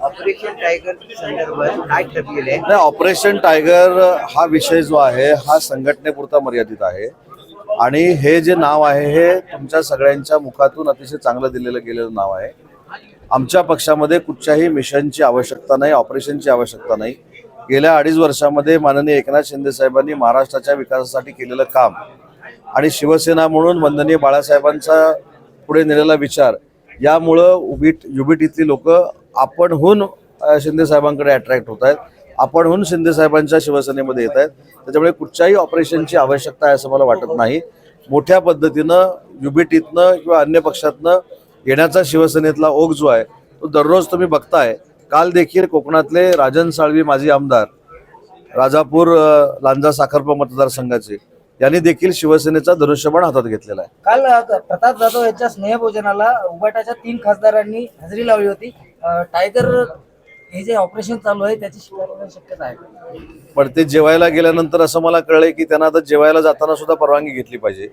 Operation tiger संदर्भात काय ठरलेलं आहे? नाही, ऑपरेशन टायगर हा विषय जो आहे हा संघटनेपुरता मर्यादित आहे आणि हे जे नाव आहे हे तुमच्या सगळ्यांच्या मुखातून अतिशय चांगलं दिलेलं गेलेलं नाव आहे. आमच्या पक्षामध्ये कुठच्याही मिशनची आवश्यकता नाही, ऑपरेशनची आवश्यकता नाही. गेल्या 2.5 वर्षामध्ये माननीय एकनाथ शिंदे साहेबांनी महाराष्ट्राच्या विकासासाठी केलेलं काम आणि शिवसेना म्हणून वंदनीय बाळासाहेबांचा पुढे नेलेला विचार यामुळं युबीटीतली लोक आपणहून शिंदे साहेबांकडे अट्रॅक्ट होत आहेत, आपणहून शिंदे साहेबांच्या शिवसेनेमध्ये येत आहेत. त्याच्यामुळे कुठच्याही ऑपरेशनची आवश्यकता आहे असं मला वाटत नाही. मोठ्या पद्धतीनं युबीटीतनं किंवा अन्य पक्षातनं येण्याचा शिवसेनेतला ओघ जो आहे तो दररोज तुम्ही बघताय. काल देखील कोकणातले राजन साळवी माजी आमदार, राजापूर लांजा साखरपा मतदारसंघाचे, यांनी देखील शिवसेनेचा धनुष्यबाण हातात घेतलेला आहे. काल प्रताप जाधव यांच्या स्नेहभोजनाला उबाटाच्या 3 खासदारांनी हजेरी लावली होती. टायगर हे जे ऑपरेशन चालू आहे त्याची शिफारस शक्यता आहे. पण ते जेवायला गेल्यानंतर असं मला कळलंय की त्यांना आता जेवायला जाताना सुद्धा परवानगी घेतली पाहिजे.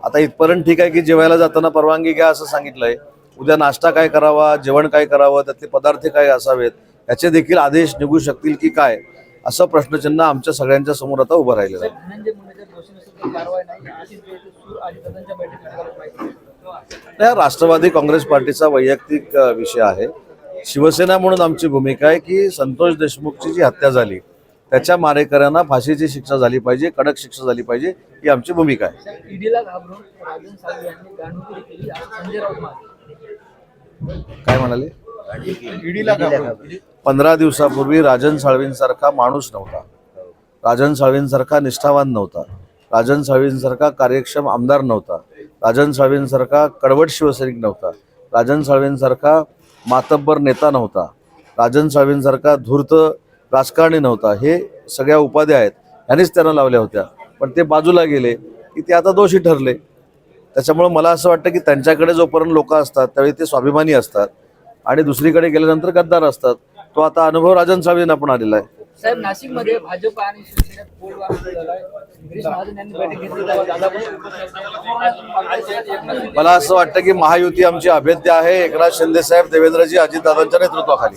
आता इथपर्यंत ठीक आहे की जेवायला जाताना परवानगी घ्या असं सांगितलंय. उद्या नाश्ता काय करावा, जेवण काय करावं, त्यातले पदार्थ काय असावेत याचे देखील आदेश निघू शकतील की काय, असं प्रश्नचिन्ह आमच्या सगळ्यांच्या समोर आता उभं राहिलेलं आहे. राष्ट्रवादी काँग्रेस पार्टीचा वैयक्तिक विषय आहे. शिवसेना म्हणून आमची भूमिका आहे की संतोष देशमुखची जी हत्या झाली त्याच्या मारेकऱ्यांना फाशीची शिक्षा झाली पाहिजे, कडक शिक्षा झाली पाहिजे, ही आमची भूमिका आहे. ईडीला घाबरून राजन साळवी यांनी गांडुगिरी केली असं संजय राऊत म्हणाले. काय म्हणाले? 15 दिवसापूर्वी राजन साळवींसारखा माणूस नव्हता, राजन साळवींसारखा निष्ठावान नव्हता, राजन साळवींसारखा कार्यक्षम आमदार नव्हता, राजन साळवींसारखा कडवट शिवसैनिक नव्हता, राजन साळवींसारखा मातब्बर नेता नव्हता, राजन साळवींसारखा धूर्त राजकारणी नव्हता. हे सगळ्या उपाध्या आहेत, यांनीच त्यांना लावल्या होत्या. पण ते बाजूला गेले की ते आता दोषी ठरले. त्याच्यामुळे मला असं वाटतं की त्यांच्याकडे जोपर्यंत लोक असतात त्यावेळी ते स्वाभिमानी असतात आणि दुसरीकडे गेल्यानंतर गद्दार असतात. तो आता अनुभव राजन साळवींना पण आलेला आहे. साहेब, नाशिकमध्ये भाजप आणि शिवसेनेत पोलवार झाला आहे. गिरीश महाजन यांनी बैठक घेतली. मला असं वाटतं की महायुती आमची अभेद्य आहे. एकनाथ शिंदे साहेब, देवेंद्रजी, अजितदादांच्या नेतृत्वाखाली.